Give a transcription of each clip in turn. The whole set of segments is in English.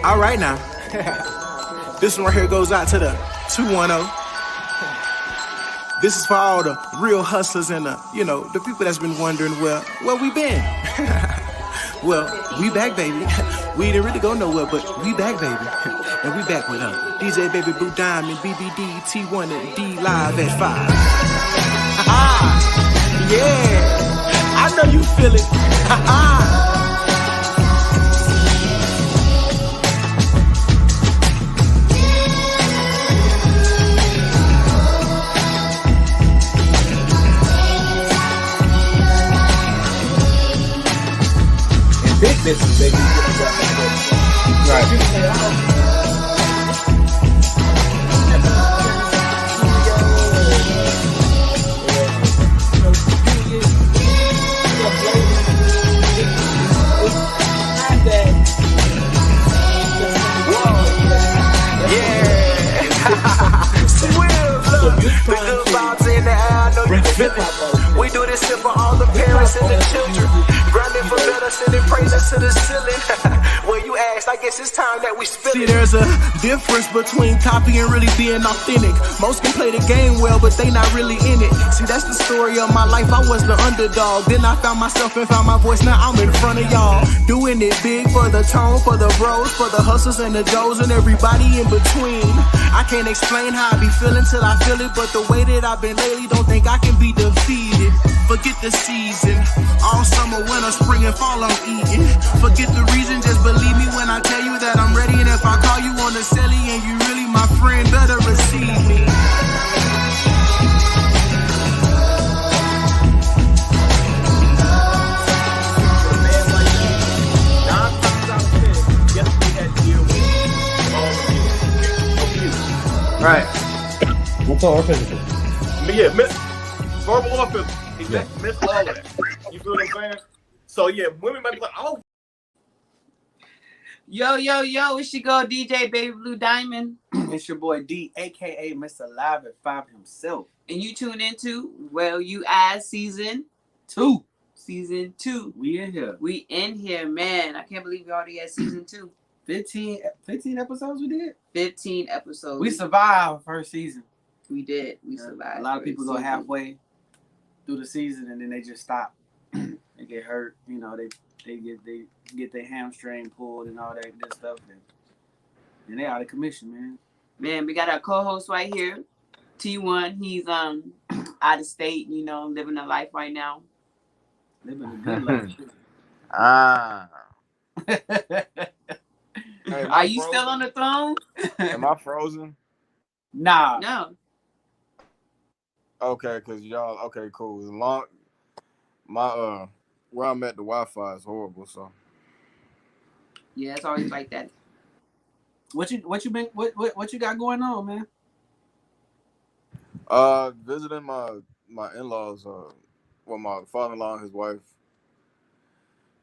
All right now. This one right here goes out to the 210. This is for all the real hustlers and the people that's been wondering where we been. Well, we back, baby. We didn't really go nowhere, but we back, baby. And we back with DJ Baby Blue Diamond, BBD, T1 and D live at 5. Yeah, I know you feel it. Big business, baby. Right. We do this shit for all the parents and the children. Grinding for better, sending praises to the ceiling. Well, you asked, I guess it's time that we spill it. See, there's a difference between copy and really being authentic. Most can play the game well, but they not really in it. See, that's the story of my life. I was the underdog. Then I found myself and found my voice. Now I'm in front of y'all. Doing it big for the tone, for the bros, for the hustlers and the Joes and everybody in between. I can't explain how I be feeling till I feel it, but the way that I've been lately, don't think I can be defeated. Forget the season, all summer, winter, spring, and fall I'm eating. Forget the reason, just believe me when I tell you that I'm ready. And if I call you on the celly and you really my friend, better receive me. Right. What's all physical? Yeah, verbal or physical. Exactly. Miss all of that. You feel what I'm saying? So yeah, women might be like, oh. Yo, it's your girl DJ Baby Blue Diamond. It's your boy D, aka Mr. Live at 5 himself. And you tune into Well You Ass Season 2. Season 2. We in here. We in here, man. I can't believe we already at Season 2. 15 episodes we did? 15 episodes. We survived first season. We did. We survived. A lot of people go halfway through the season and then they just stop. They get hurt. You know, they get their hamstring pulled and all that good stuff. And they out of commission, man. Man, we got our co-host right here, T1. He's out of state, living a life right now. Living a good life. Hey, are you frozen? Still on the throne? Am I frozen? Nah. No. Okay, cause y'all. Okay, cool. Where I'm at, the Wi-Fi is horrible. So. Yeah, it's always like that. What you got going on, man? Visiting my in-laws. My father-in-law and his wife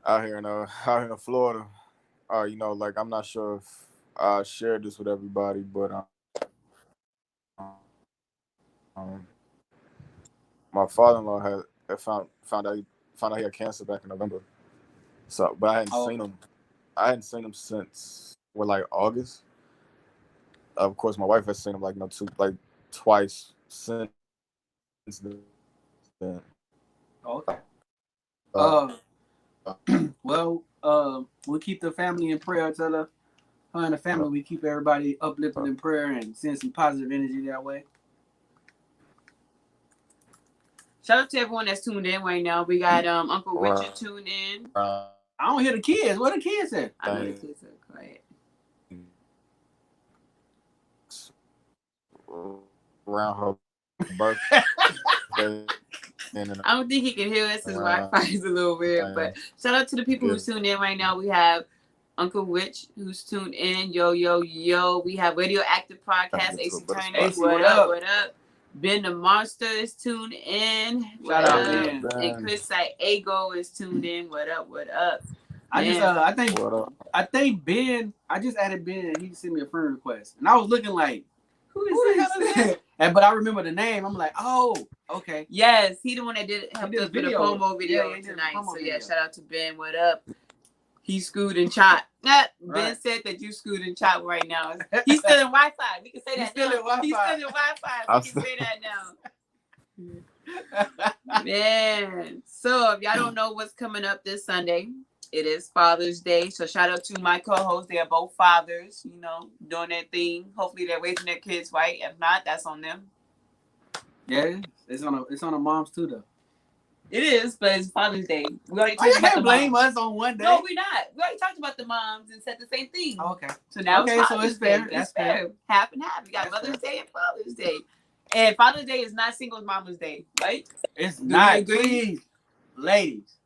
out here in Florida. I'm not sure if I shared this with everybody, but my father-in-law had found out he had cancer back in November. So, but I hadn't seen him. I hadn't seen him since August. Of course, my wife has seen him twice since then. Okay. Well, we'll keep the family in prayer. Tell her and the family, we keep everybody uplifted in prayer and send some positive energy that way. Shout out to everyone that's tuned in right now. We got Uncle Richard tuned in. I don't hear the kids. What the kids at? I know the kids are quiet. Around her birthday. I don't think he can hear us. His Wi-Fi is a little weird. But shout out to the people who's tuned in right now. We have Uncle Rich who's tuned in. Yo. We have Radioactive Podcast. AC Turner. What up? Ben the Monster is tuned in. Shout out, Ben. And Chris Ego is tuned in. What up? I think Ben. I just added Ben and he sent me a friend request, and I was looking like, who is this? But I remember the name. I'm like, oh, okay. Yes, he the one that helped us with the promo video tonight. So shout out to Ben. What up? He screwed and chopped. Ben Right. said that you screwed and chopped right now. He's still in Wi-Fi. We can say that now. He's still in Wi-Fi. We can say that now. Man. So if y'all don't know what's coming up this Sunday, it is Father's Day. So shout out to my co-hosts. They are both fathers, you know, doing their thing. Hopefully they're raising their kids right. If not, that's on them. Yeah, it's on the moms too though. It is, but it's Father's Day. We already talked You about can't the blame moms. us on one day. No, we're not. We already talked about the moms and said the same thing. Oh, okay. So now okay, it's so Father's it's fair. Day. That's It's fair. Half and half. We got That's Mother's fair. Day and Father's Day. And Father's Day is not Singles Mama's Day, right? It's Do not. you agree? Please, ladies,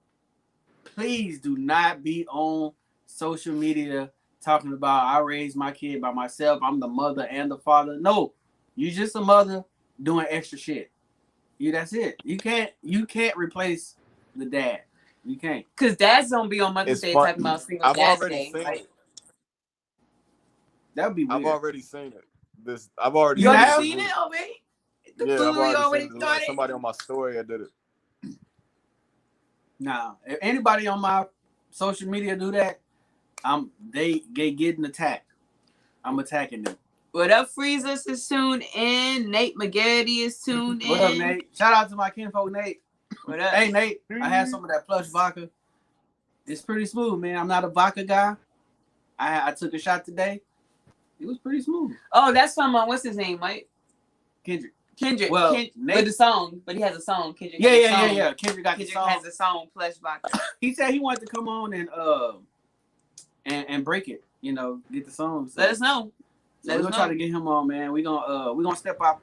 please do not be on social media talking about I raised my kid by myself. I'm the mother and the father. No, you just a mother doing extra shit. That's it. You can't replace the dad. You can't. Because dads don't be on Mother's Day talking about Singles Dad's Day, right? That would be weird. I've already seen it. I've already You have seen it already? Yeah, I've already seen it. Somebody on my story that did it. Nah, if anybody on my social media do that, they getting attacked. I'm attacking them. What up, Freezers is tuned in. Nate McGarity is tuned in. What up, Nate? Shout out to my kinfolk, Nate. What up? Hey, Nate, I had some of that plush vodka. It's pretty smooth, man. I'm not a vodka guy. I took a shot today. It was pretty smooth. Oh, that's from what's his name, Mike? Kendrick. Well, Nate, with the song, but he has a song. Kendrick. Yeah. Kendrick has a song, Plush Vodka. He said he wanted to come on and break it. You know, get the song. So. Let us know. We're gonna try to get him on, man. We're gonna step up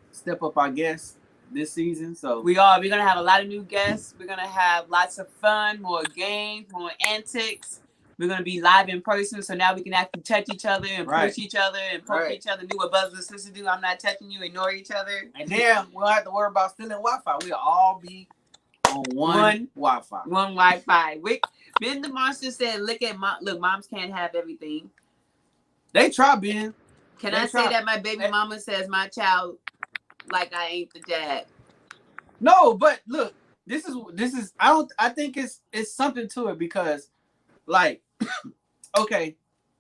our guests this season. So we're gonna have a lot of new guests. We're gonna have lots of fun, more games, more antics. We're gonna be live in person, so now we can actually touch each other and push each other and poke each other. Do what brothers and sisters do. I'm not touching you. Ignore each other. And then we don't have to worry about stealing Wi-Fi. We'll all be on one Wi-Fi. One Wi-Fi. Ben the Monster said, "Look, moms can't have everything." They try, Ben. Can I say that my baby mama says my child like I ain't the dad? No, but look, this is I think it's something to it because like okay,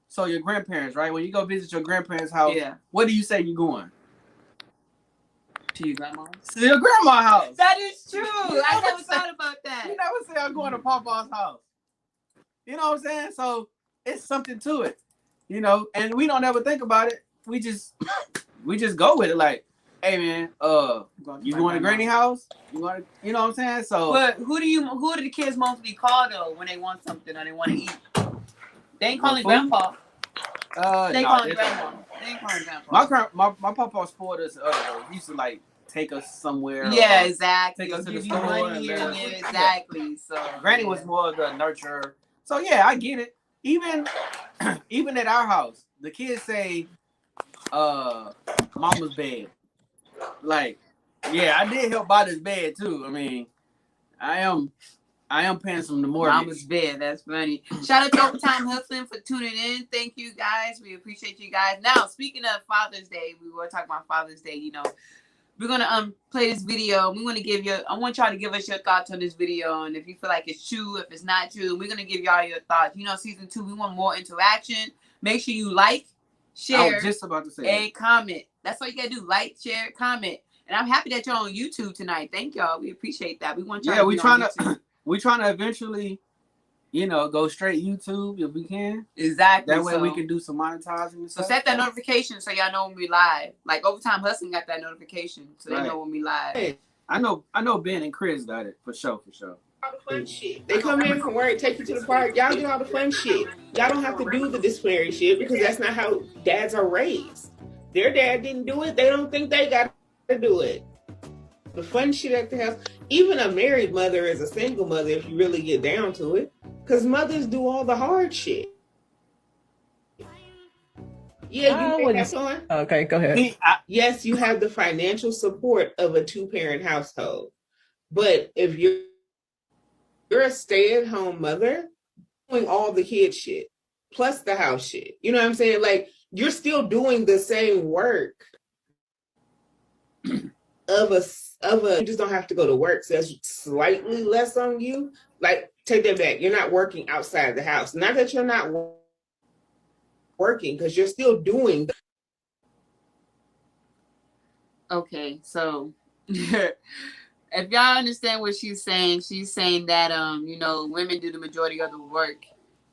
so your grandparents, right? When you go visit your grandparents' house, what do you say you're going? To your grandma's? To your grandma's house. That is true. I never thought about that. You never say I'm going to Papa's house. You know what I'm saying? So it's something to it. You know, and we don't ever think about it. We just go with it. Like, hey man, you going to Granny house? You know what I'm saying? So, but who do the kids mostly call though when they want something or they want to eat? They ain't calling grandpa. They calling grandma. They ain't calling grandpa. My papa spoiled us the other way. He used to like take us somewhere. Yeah, exactly. Take us to the store. Money here and there. Exactly. So Granny was more of the nurturer. So yeah, I get it. Even at our house, the kids say, "Mama's bed." Like, yeah, I did help buy this bed too. I mean, I am paying some of the mortgage. Mama's bed. That's funny. Shout out to Overtime Hustling for tuning in. Thank you guys. We appreciate you guys. Now, speaking of Father's Day, we were talking about Father's Day. You know, we're gonna play this video. We want to give you. I want y'all to give us your thoughts on this video, and if you feel like it's true, if it's not true, we're gonna give y'all your thoughts. You know, season 2, we want more interaction. Make sure you like, share, I was just about to say and comment. That's all you gotta do. Like, share, comment. And I'm happy that you're on YouTube tonight. Thank y'all. We appreciate that. We want y'all. Yeah, we're trying to eventually, you know, go straight YouTube if we can. Exactly. That way we can do some monetizing and stuff. So set that notification so y'all know when we live. Like Overtime Hustling got that notification, so they know when we live. Hey, I know Ben and Chris got it for sure. All the fun shit. They come in from work, take you to the park. Y'all do all the fun shit. Y'all don't have to do the disciplinary shit because that's not how dads are raised. Their dad didn't do it. They don't think they got to do it. The fun shit at the house. Even a married mother is a single mother if you really get down to it. Because mothers do all the hard shit. Yeah, you think that's on? Okay, go ahead. Yes, you have the financial support of a 2-parent household. But if you're a stay-at-home mother, doing all the kid shit, plus the house shit. You know what I'm saying? Like, you're still doing the same work of a you just don't have to go to work, so that's slightly less on you. Like, take that back. You're not working outside the house. Not that you're not working, because you're still doing. Okay, so if y'all understand what she's saying that women do the majority of the work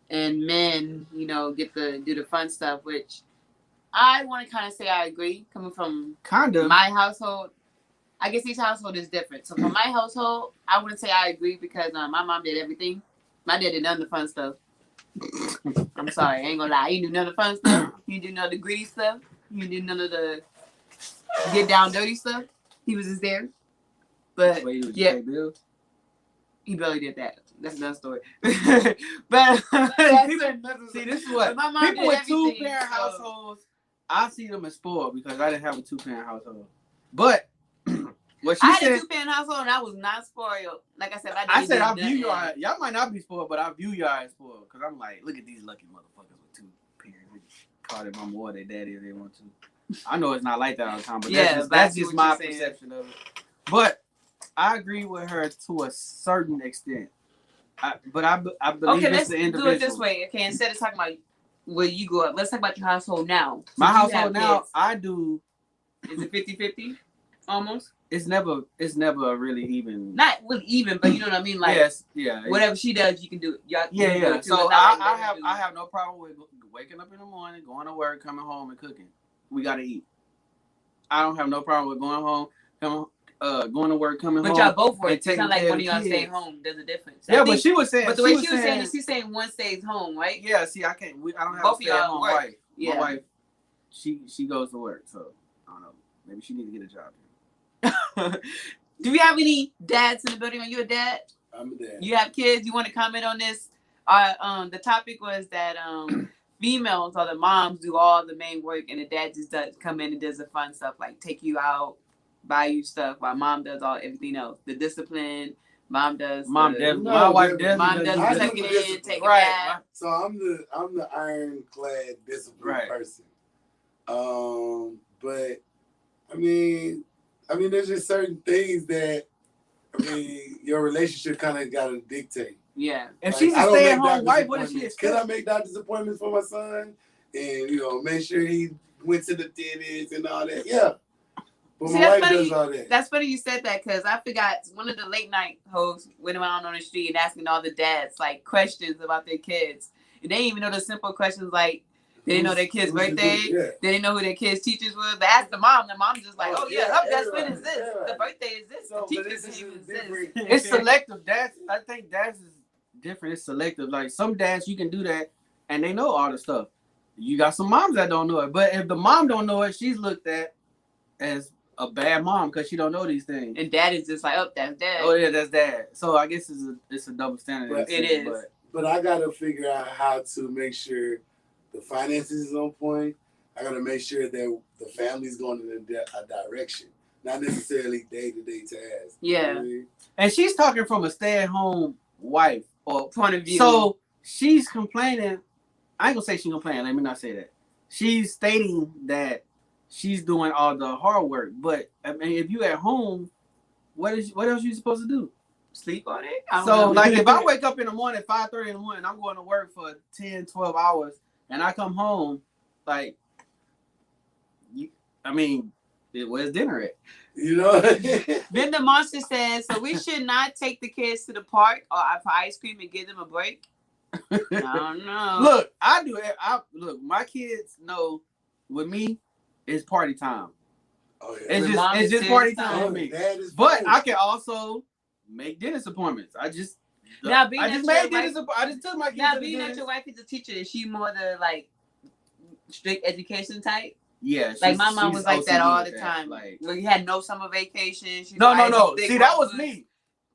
and men, get to do the fun stuff, which I want to kind of say I agree. Coming from my household, I guess each household is different. So for my household, I wouldn't say I agree because my mom did everything. My dad did none of the fun stuff. I'm sorry, I ain't gonna lie. He didn't do none of the fun stuff. He didn't do none of the greedy stuff. He did none of the get down dirty stuff. He was just there. But yeah, he barely did that. That's another story. But see, this is what people with 2-parent households. I see them as spoiled because I didn't have a 2-parent household. But what she said, I had a 2-parent household and I was not spoiled. Like I said, I view y'all might not be spoiled, but I view y'all as spoiled because I'm like, look at these lucky motherfuckers with 2 parents. Call their mama or their daddy if they want to. I know it's not like that all the time, but that's just my perception of it. But I agree with her to a certain extent. But I believe it's the individual. Do it this way. Okay, instead of talking about where you grew up, let's talk about your household now. So my household now, kids. I do. Is it 50-50? Almost? It's never really even. Not really even, but you know what I mean? Like, yes, yeah. Whatever she does, you can do it. Yeah. So I have no problem with waking up in the morning, going to work, coming home, and cooking. We gotta eat. I don't have no problem with going home, going to work, coming home. But y'all both work. It's not like one of y'all stay home. There's a difference. Yeah, but she was saying. But the way she was saying is, she's saying one stays home, right? Yeah. See, I can't. I don't have both a stay-at-home wife. Yeah. My wife, she goes to work, so I don't know. Maybe she needs to get a job. Do we have any dads in the building? Are you a dad? I'm a dad. You have kids? You want to comment on this? The topic was that females or the moms do all the main work and the dad just does come in and does the fun stuff like take you out, buy you stuff, while mom does everything else. The discipline, my wife does. Mom does tuck it in, take right. a bath. So I'm the ironclad disciplined person. But I mean there's just certain things that your relationship kind of got to dictate. Yeah. If she's a stay-at-home wife, what does she expect? Can I make doctor's appointments for my son? And, make sure he went to the dentist and all that? Yeah. But my wife does all that. That's funny you said that because I forgot one of the late night hosts went around on the street and asking all the dads, like, questions about their kids. And they didn't even know the simple questions like, they didn't know their kid's birthday. They didn't know who their kid's teachers were. They asked the mom. The mom just like, her best friend is this. The birthday is this. So, the teacher's name is this. It's selective. I think dads is different. It's selective. Like some dads, you can do that, and they know all the stuff. You got some moms that don't know it. But if the mom don't know it, she's looked at as a bad mom because she don't know these things. And dad is just like, that's dad. Oh yeah, that's dad. So I guess it's a double standard. But it is. But I gotta figure out how to make sure the finances is on point. I gotta make sure that the family's going in a direction, not necessarily day-to-day tasks. Yeah. You know what I mean? And she's talking from a stay-at-home wife or point of view. So she's complaining. I ain't gonna say she's complaining. Let me not say that. She's stating that she's doing all the hard work. But I mean, if you at home, what else you supposed to do? Sleep on it? So like if I wake up in the morning, 5:30 in the morning, I'm going to work for 10, 12 hours, and I come home, like, where's dinner at? Then the monster says, so we should not take the kids to the park or for ice cream and give them a break. I don't know. Look, I do it. Look, my kids know with me, it's party time. Oh yeah. It's just party time with me. But I can also make dentist appointments. I just took my kids. Now, being that your wife is a teacher, is she more the like strict education type? Yeah, like my mom was like that all the time. Like we had no summer vacation. No. See, that was me.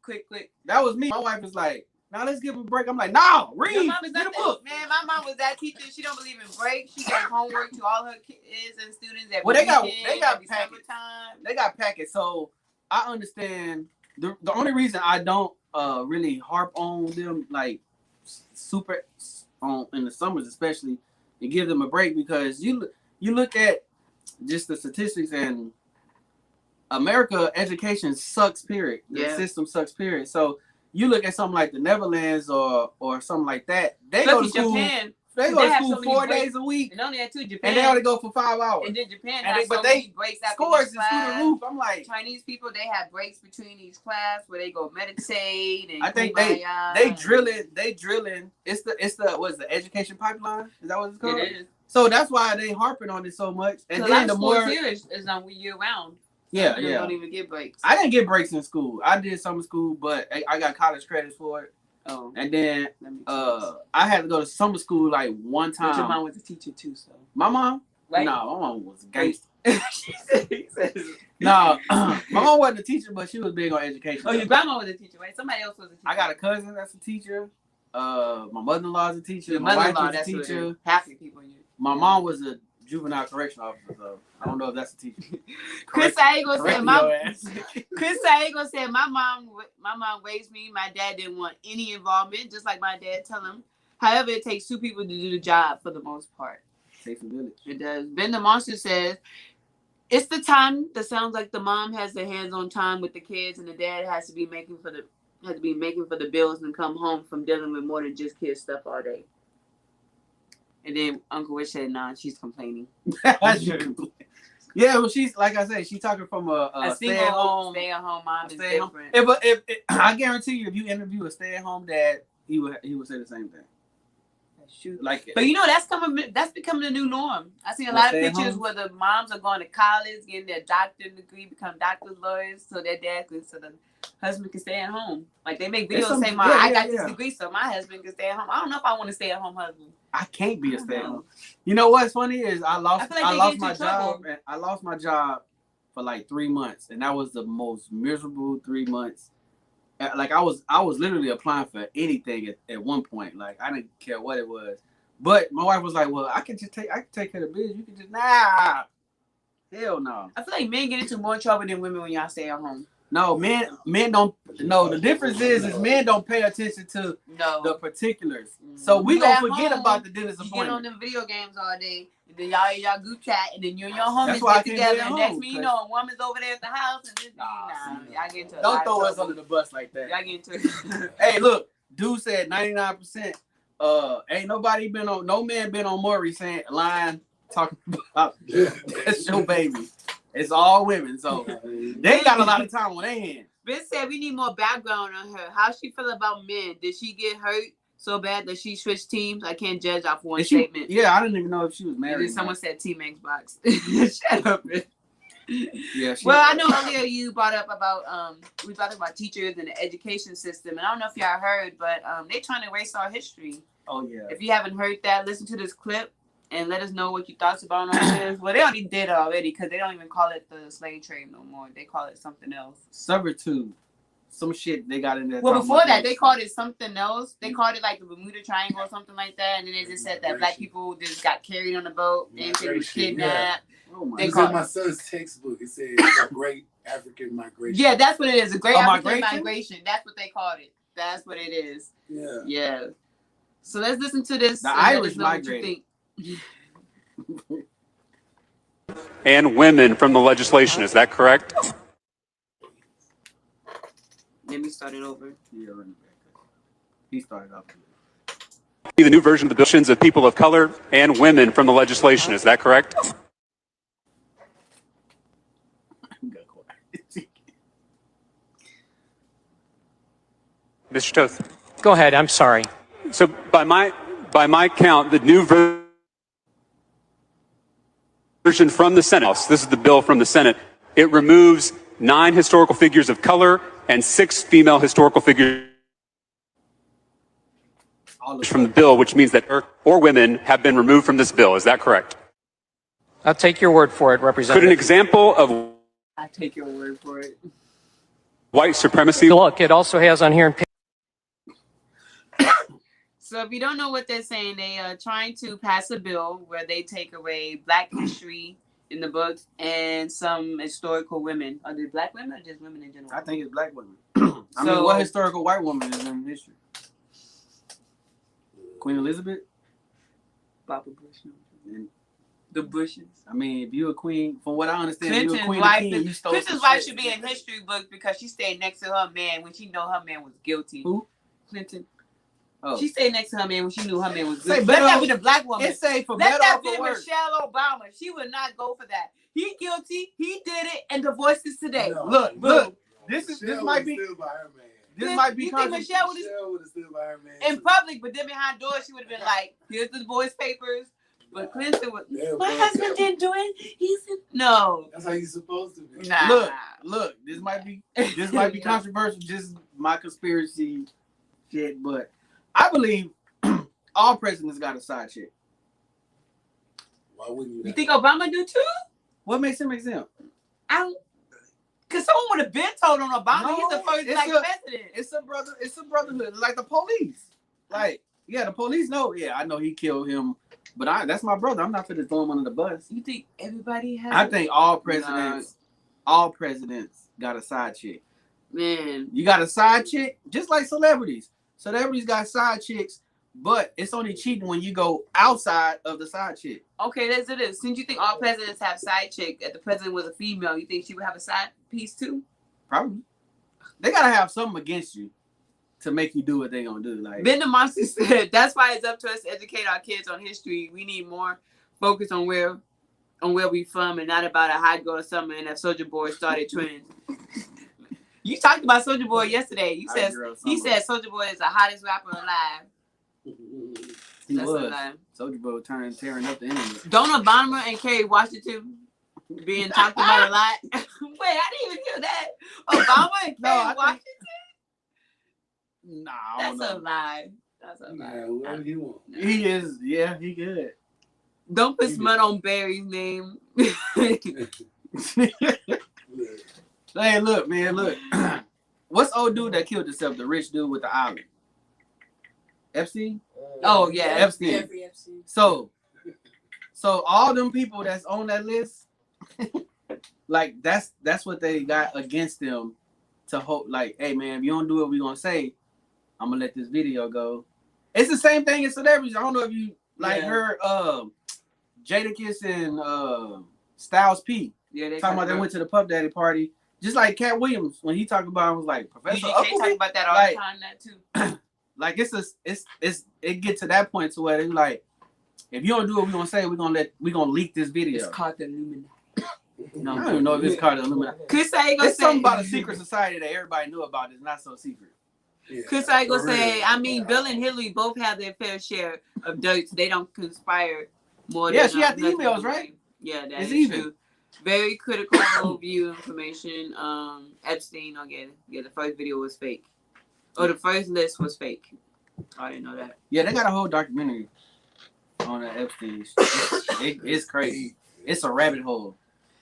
Quick. That was me. My wife was like, "Now let's give him a break." I'm like, "No, read. Your mom is not book." Man, my mom was that teacher. She don't believe in breaks. She gave homework to all her kids and students. They got packets. They got packets. So I understand. The only reason I don't really harp on them like super on in the summers especially and give them a break because you look at just the statistics and America education sucks period. The system sucks period. So you look at something like the Netherlands or something like that. They Especially go to school. Japan. They go to school 4 days a week. And only that too, Japan. And they only go for 5 hours. And then Japan and has but so they many breaks after scores each is class. through the roof. I'm like, Chinese people, they have breaks between each class where they go meditate and I think they drilling. It's the what's the education pipeline? Is that what it's called? It is. So that's why they harping on it so much. And so then the more here is on year round. Yeah, You don't even get breaks. I didn't get breaks in school. I did summer school, but I got college credits for it. Oh. And then I had to go to summer school like one time. But your mom was a teacher too, so. My mom? Right? No, my mom was a gangster. No, my mom wasn't a teacher, but she was big on education. Oh, your grandma was a teacher, right? Somebody else was a teacher. I got a cousin that's a teacher. My mother-in-law is a teacher. Your my wife mother-in-law, is a teacher. Half the people you. My mom was a juvenile correction officer, so I don't know if that's a teacher. Chris Saego said my mom raised me. My dad didn't want any involvement, just like my dad tell him. However, it takes two people to do the job for the most part. Takes a village. It does. Ben the Monster says it's the time that sounds like the mom has the hands-on time with the kids, and the dad has to be making for the bills and come home from dealing with more than just kid stuff all day. And then Uncle Rich said, "Nah, she's complaining." Yeah, well, she's like I said, she's talking from a stay-at-home mom. Is different. If I guarantee you, if you interview a stay-at-home dad, he would say the same thing. Shoot. Like, but you know that's becoming the new norm. I see a lot of pictures where the moms are going to college, getting their doctorate degree, become doctors, lawyers, so their dad so the husband can stay at home. Like they make videos saying, I got this degree, so my husband can stay at home. I don't know if I want to stay at home husband. I can't be a stay at home. You know what's funny is I lost my job. And I lost my job for like 3 months, and that was the most miserable 3 months. Like I was literally applying for anything at one point. Like I didn't care what it was. But my wife was like, "Well, I can take care of the business. You can just hell no." I feel like men get into more trouble than women when y'all stay at home. No, men don't. No, the difference is men don't pay attention to the particulars. So we gonna forget about the dentist appointment. You get on them video games all day, and then y'all group chat, and then you and your homies get together. And next thing you know, a woman's over there at the house, and y'all get into. Don't throw us under the bus like that. Y'all get into. Hey, look, dude said 99%. Ain't nobody no man been on Maury saying line talking about that's your baby. It's all women, so they got a lot of time on their hands. Ben said we need more background on her. How she feel about men? Did she get hurt so bad that she switched teams? I can't judge off one statement. Yeah, I didn't even know if she was married. And then someone said Team Xbox. Shut up, man. Yeah. Well, I know earlier you brought up about we talked about teachers and the education system, and I don't know if y'all heard, but they trying to erase our history. Oh yeah. If you haven't heard that, listen to this clip and let us know what you thought about it. Well, they already did already because they don't even call it the slave trade no more. They call it something else. Servitude. Some shit they got in there. Well, before that, they called it something else. They called it like the Bermuda Triangle or something like that. And then they just said that black people just got carried on the boat. They was kidnapped. Yeah. Oh my! It was in my son's textbook. It said a great African migration. Yeah, that's what it is. A great African migration. That's what they called it. That's what it is. Yeah. Yeah. So let's listen to this. The Irish migrated. And women from the legislation. Is that correct? Let me start it over. Yeah, he started off. The new version of the bill of people of color and women from the legislation. Is that correct? Mr. Toth. Go ahead. I'm sorry. So by my count, the new version from the Senate, this is the bill from the Senate, it removes 9 historical figures of color and 6 female historical figures from the bill, which means that or women have been removed from this bill. Is that correct? I'll take your word for it, Representative. Could an example of I take your word for it. White supremacy? Look, it also has on here. So if you don't know what they're saying, they are trying to pass a bill where they take away Black history in the books and some historical women. Are they Black women or just women in general? I think it's Black women. I mean, what historical white woman is in history? Queen Elizabeth? Barbara Bush. And The Bushes. I mean, if you're a queen, from what I understand, Clinton's you're a queen wife, of king, you stole Clinton's wife should be in history books because she stayed next to her man when she know her man was guilty. Who? Clinton. Oh. She stayed next to her man when she knew her man was guilty. Say Let better that off, be the black woman. It say for Let better that or be for worse. Michelle Obama. She would not go for that. He guilty. He did it, and divorced is today. No, Look. This Michelle might be. still by her man. This might be. You think Michelle would have still by her man in public, but then behind doors she would have been like, "Here's the divorce papers." But Clinton was. My husband didn't do it. He said no. That's how you supposed to be. Nah. Look. This might be controversial. Just my conspiracy shit, but I believe all presidents got a side chick. Why wouldn't you? You think Obama do too? What makes him exempt? Because someone would have been told on Obama. No, He's the first black president. It's a brotherhood. Like the police. Like, yeah, the police know. Yeah, I know he killed him, but that's my brother. I'm not gonna throw him under the bus. You think everybody has? I think all presidents got a side chick. Man, you got a side chick, just like celebrities. Celebrities got side chicks, but it's only cheating when you go outside of the side chick. Okay, let's do this. Since you think all presidents have side chick, if the president was a female, you think she would have a side piece too? Probably. They gotta have something against you to make you do what they gonna do. Like Ben the Monster said, that's why it's up to us to educate our kids on history. We need more focus on where we from and not about a hot girl summer and that Soulja Boy started trends. You talked about Soulja Boy yesterday. You said Soulja Boy is the hottest rapper alive. He was. Soulja Boy tearing up the internet. Don't Obama and Kerry Washington being talked about a lot? Wait, I didn't even hear that. Obama and Kerry Washington? No, that's a lie. That's a lie. Yeah, what do you want? He is. Yeah, he good. Don't put smut on Barry's name. Hey, look, man, look. What's old dude that killed himself? The rich dude with the island. Epstein? Oh yeah, Epstein. Jeffrey Epstein. So all them people that's on that list, like that's what they got against them to hope. Like, hey man, if you don't do what we gonna say, I'm gonna let this video go. It's the same thing as celebrities. I don't know if you heard Jadakiss and Styles P. Yeah, they talking about they went to the Puff Daddy party. Just like Cat Williams, when he talked about it, was like Professor UGK talk about that all the time, that too. Like it get to that point to where they like, if you don't do what we gonna say, we gonna leak this video. It's called the Illuminati. No, I don't even know if it's called the Illuminati. It's something about a secret society that everybody knew about. It's not so secret. Chris, I go say, I mean, Bill and Hillary both have their fair share of dirt. So they don't conspire more. Yeah, she had the emails, right? Yeah, that it's is even. True. Very critical view information. Epstein, the first video was fake. Oh, the first list was fake. I didn't know that. Yeah, they got a whole documentary on the Epstein. It's crazy. It's a rabbit hole.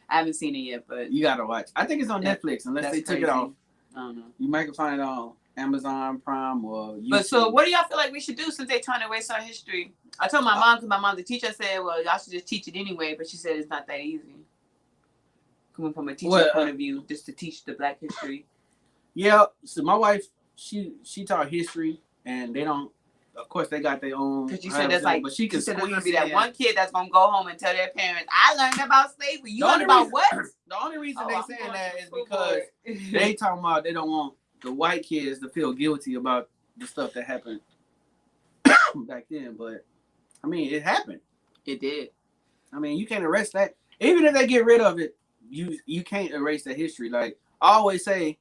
I haven't seen it yet, but you gotta watch. I think it's on Netflix, unless they took it off. I don't know. You might find it on Amazon Prime or YouTube. But so, what do y'all feel like we should do since they're trying to erase our history? I told my mom, because my mom's a teacher, I said, well, y'all should just teach it anyway. But she said it's not that easy. Coming from a teacher point of view, just to teach the Black history. Yeah, so my wife, she taught history, and they don't. Of course, they got their own. Because you said that's like, but she can there's gonna be that one kid that's gonna go home and tell their parents, "I learned about slavery." You learned about what? The only reason they saying that is because they talking about they don't want the white kids to feel guilty about the stuff that happened back then. But I mean, it happened. It did. I mean, you can't erase that. Even if they get rid of it, you can't erase the history. Like I always say,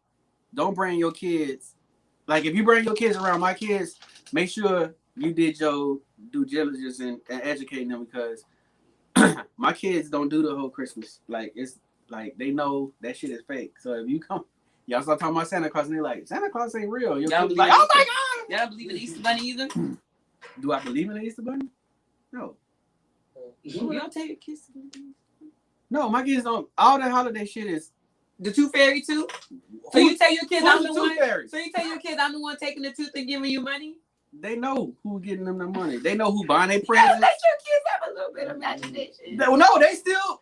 don't bring your kids. Like if you bring your kids around my kids, make sure you did your due diligence and educating them, because my kids don't do the whole Christmas. Like it's like they know that shit is fake. So if you come, y'all start talking about Santa Claus and they're like, Santa Claus ain't real. Your kids like, oh my God. Y'all don't believe in the Easter Bunny either? Do I believe in the Easter Bunny? No. You don't take your kids to the No, my kids don't. All that holiday shit is the Tooth Fairy too. So you tell your kids I'm the one. Fairy? So you tell your kids I'm the one taking the tooth and giving you money. They know who's getting them the money. They know who buying their presents. Let your kids have a little bit of imagination. No,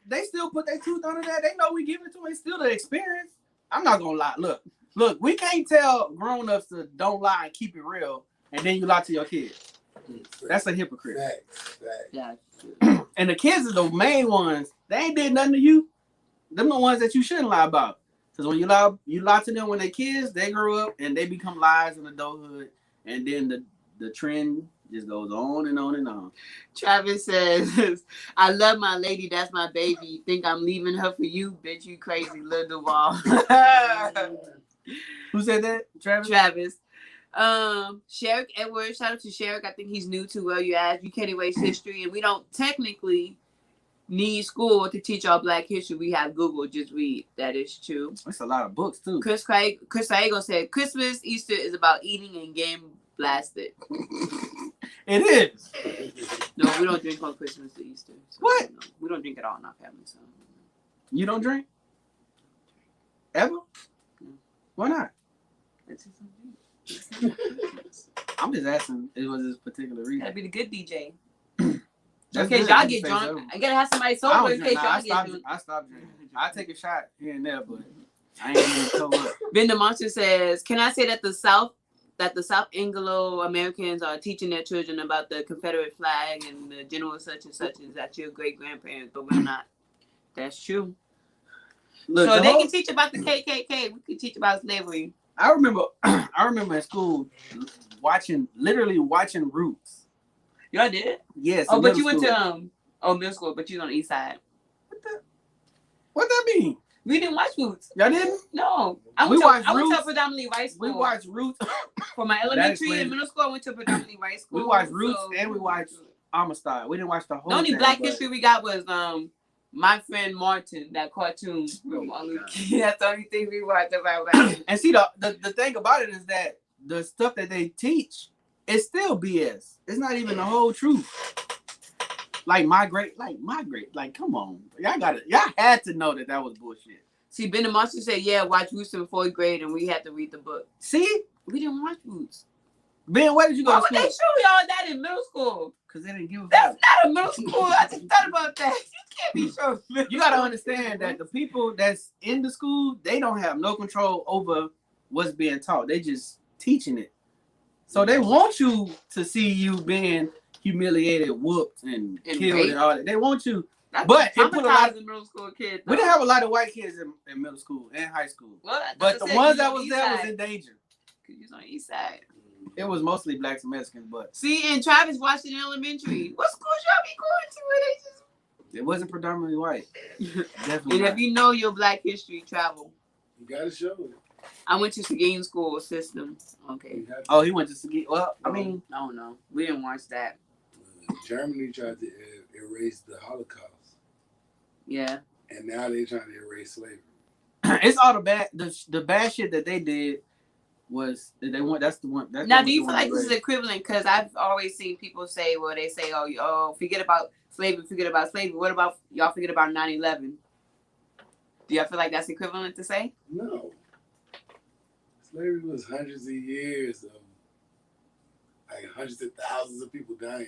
they still put their tooth under that. They know we give it to them. It's still the experience. I'm not gonna lie. Look, we can't tell grown-ups to don't lie and keep it real, and then you lie to your kids. That's a hypocrite. Facts. Yeah. And the kids are the main ones. They ain't did nothing to you. Them the ones that you shouldn't lie about. Because when you lie to them when they're kids, they grow up and they become lies in adulthood. And then the trend just goes on and on and on. Travis says, I love my lady. That's my baby. Think I'm leaving her for you? Bitch, you crazy, Lil Duval. Who said that? Travis. Sherrick Edwards. Shout out to Sherrick. I think he's new to Well You Ask. You can't erase history. And we don't technically need school to teach our Black history. We have Google. Just read. That is true. That's a lot of books, too. Chris Diego said, Christmas, Easter is about eating and getting blasted. It is. No, we don't drink on Christmas or Easter. So what? No, we don't drink at all in our family. So. You don't drink? Ever? No. Why not? That's just I'm just asking. It was this particular reason. Gotta be the good DJ. In case y'all get drunk, I gotta have somebody sober in case y'all get drunk. I stopped drinking. I take a shot here and there, but I ain't even so up. Ben the Monster says, "Can I say that the South Anglo Americans are teaching their children about the Confederate flag and the general such and such is that your great grandparents, but we're not." That's true. Look, so they can teach about the KKK. We can teach about slavery. I remember in school literally watching Roots. Y'all did? Yes. Oh, but you went to middle school, but you was on the east side. What that mean? We didn't watch Roots. Y'all didn't? No. I went to a predominantly white school. We watched Roots. For my elementary and middle school, I went to a predominantly white school. We watched Roots and we watched Amistad. We didn't watch the whole The only Black history we got was My Friend Martin, that cartoon. That's the only thing we watched about. And see, the thing about it is that the stuff that they teach is still BS. It's not even the whole truth. Like come on. Y'all had to know that was bullshit. See, Ben the Monster said, yeah, watch Roots in 4th grade and we had to read the book. See? We didn't watch Roots. Ben, where did you go to school? Why would they show y'all that in middle school? Because they didn't give a fuck. That's not a middle school. I just thought about that. You can't be sure. You got to understand that the people that's in the school, they don't have no control over what's being taught. They just teaching it. So they want you to see you being humiliated, whooped, and killed raped. And all that. They want you. That's but it put a lot of middle school kids. We didn't have a lot of white kids in middle school and high school. Well, but the ones that was there was in danger. Because you was on the east side. It was mostly Blacks and Mexicans, but see, in Travis Washington Elementary, what schools y'all be going to where they just? It wasn't predominantly white. Definitely. And if you know your Black history, travel. You gotta show it. I went to Seguin School System. Okay. Oh, he went to Seguin. Well, I mean, I don't know. We didn't watch that. Germany tried to erase the Holocaust. Yeah. And now they're trying to erase slavery. It's all the bad shit that they did was that they want. That's the one. Now, do you feel like this is equivalent? Because I've always seen people say, well, they say, oh, forget about slavery, forget about slavery. What about y'all forget about 9/11? Do y'all feel like that's equivalent to say? No. Slavery was hundreds of years of hundreds of thousands of people dying.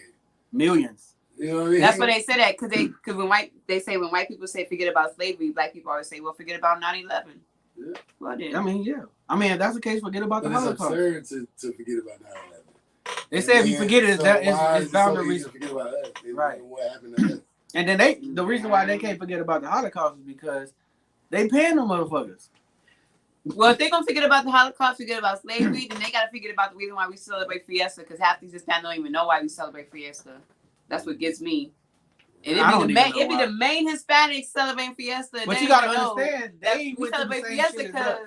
Millions. You know what I mean? That's what they say that because when white people say forget about slavery, Black people always say, well, forget about 9/11. Yeah. Well, then. I mean, if that's the case, forget about the Holocaust. It's absurd to forget about 9/11. They say if you forget it, it's bound to reason. Forget about us. Right. What happened to us? And then the reason why they can't forget about the Holocaust is because they paying them motherfuckers. Well, if they're going to forget about the Holocaust, forget about slavery, then they got to forget about the reason why we celebrate Fiesta, because half these Hispanics don't even know why we celebrate Fiesta. That's what gets me. And it'd be the main Hispanics celebrating Fiesta. But you got to understand, we celebrate Fiesta because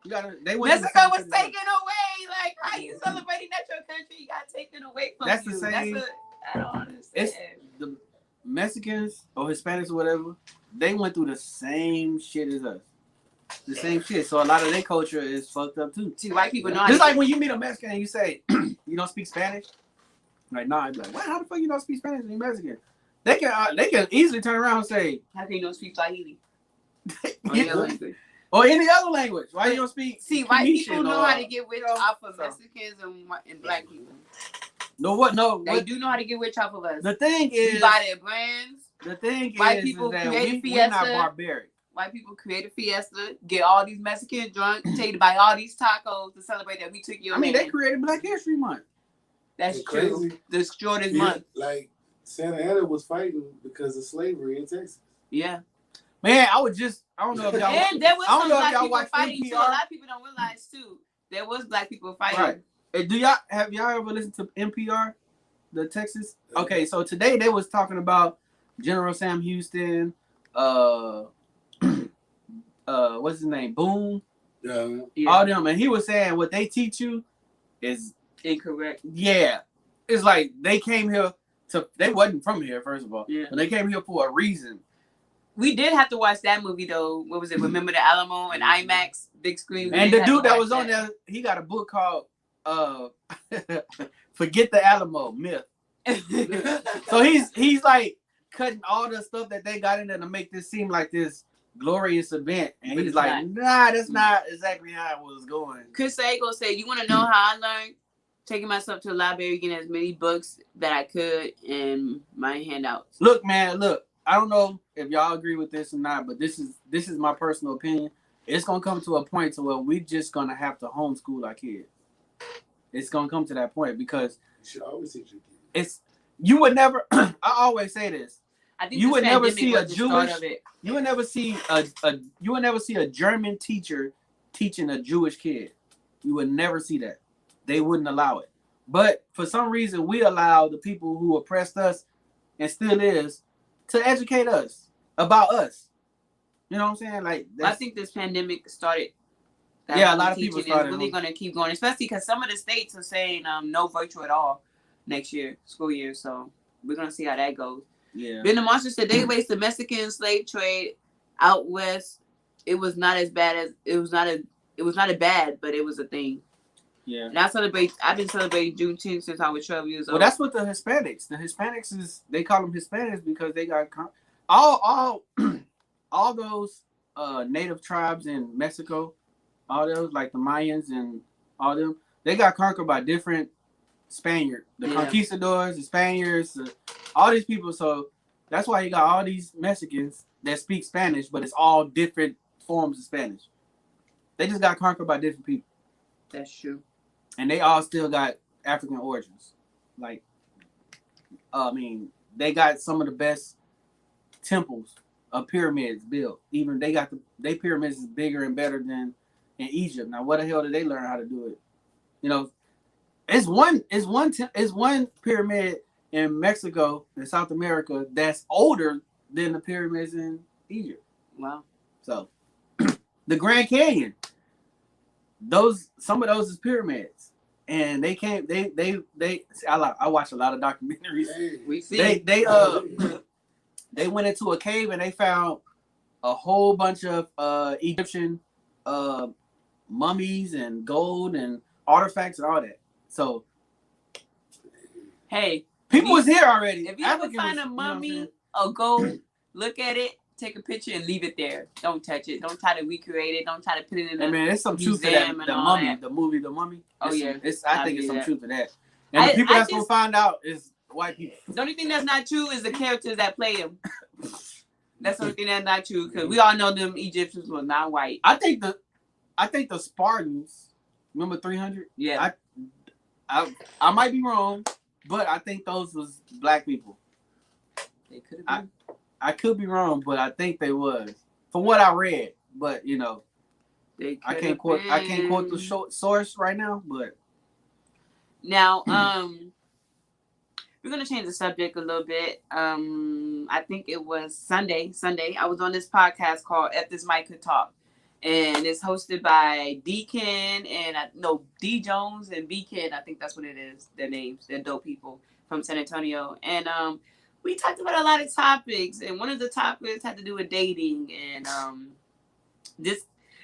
Mexico was taken away. Like, how you celebrating that your country? You got taken away from That's you. The same. I don't understand. It's the Mexicans or Hispanics or whatever, they went through the same shit as us. The same shit. So a lot of their culture is fucked up too. See, white people know. Just like when you meet a Mexican and you say, you don't speak Spanish? Like, nah, I'd be like, what? How the fuck you don't speak Spanish when you're Mexican? They can easily turn around and say, how can you don't speak Swahili? Or any other language. Why you don't speak? See, white people know how to get rich off of Mexicans and Black people. They do know how to get rich off of us. The thing is, we buy their brands. The thing white people is that we're not barbaric. White people create a fiesta, get all these Mexicans drunk, tell you to buy all these tacos to celebrate that we took your land. They created Black History Month. That's true. Crazy. The shortest month. Like Santa Ana was fighting because of slavery in Texas. Yeah. Man, I don't know if y'all. And there was some black people watch fighting NPR. too. A lot of people don't realize too. There was black people fighting. Right. Have y'all ever listened to NPR, the Texas? Okay, so today they was talking about General Sam Houston, what's his name, Boone, all them, and he was saying what they teach you is incorrect. Yeah, it's like they came here they wasn't from here, first of all. Yeah, but they came here for a reason. We did have to watch that movie though. What was it? Remember the Alamo and IMAX big screen. And the dude that was on there, he got a book called "Forget the Alamo Myth." So he's like cutting all the stuff that they got in there to make this seem like this glorious event, and he's like, nah, that's not exactly how it was going. Chris Sago said, "You want to know how I learned? Taking myself to the library, getting as many books that I could, and my handouts." Look, man, I don't know if y'all agree with this or not, but this is my personal opinion. It's gonna come to a point to where we just gonna have to homeschool our kids. It's gonna come to that point because you should always teach your kids. You would never. I always say this. I think you would never see a Jewish. You would never see a German teacher teaching a Jewish kid. You would never see that. They wouldn't allow it. But for some reason, we allow the people who oppressed us and still is to educate us about us. You know what I'm saying? Like, I think this pandemic started. Yeah, a lot of people started. It's really going to keep going, especially because some of the states are saying no virtual at all next year, school year. So we're going to see how that goes. Yeah. Ben the Monster said they raised the Mexican slave trade out west. It was not as bad as it was not a bad, but it was a thing. Yeah. And I've been celebrating Juneteenth since I was 12 years old. Well, that's what the Hispanics. The Hispanics they call them Hispanics because they got all those native tribes in Mexico, all those like the Mayans and all them. They got conquered by different Spaniards, the conquistadors, the Spaniards, all these people. So that's why you got all these Mexicans that speak Spanish, but it's all different forms of Spanish. They just got conquered by different people. That's true. And they all still got African origins. Like, I mean, they got some of the best temples of pyramids built. Even they pyramids is bigger and better than in Egypt. Now, what the hell did they learn how to do it? You know, it's one pyramid in Mexico in South America that's older than the pyramids in Egypt. Wow. So the Grand Canyon, some of those is pyramids, and they came. I watch a lot of documentaries. We see they went into a cave and they found a whole bunch of Egyptian mummies and gold and artifacts and all that. So, hey, people was here already. If you ever find a mummy or gold, look at it, take a picture, and leave it there. Don't touch it. Don't try to recreate it. Don't try to put it in a there's some truth to that. The Mummy, the movie, The Mummy. Oh yeah, I think it's some truth to that. And the people that's gonna find out is white people. The only thing that's not true is the characters that play them. That's the only thing that's not true because we all know them Egyptians were not white. I think the Spartans. Remember 300? Yeah. I might be wrong, but I think those was black people. They could have been. I could be wrong, but I think they was from what I read. But I can't quote the source right now. But now, we're gonna change the subject a little bit. I think it was Sunday. I was on this podcast called "If This Mic Could Talk," and it's hosted by Deacon and D Jones and B Kid. I think that's what it is. Their names. They're dope people from San Antonio, and we talked about a lot of topics, and one of the topics had to do with dating, and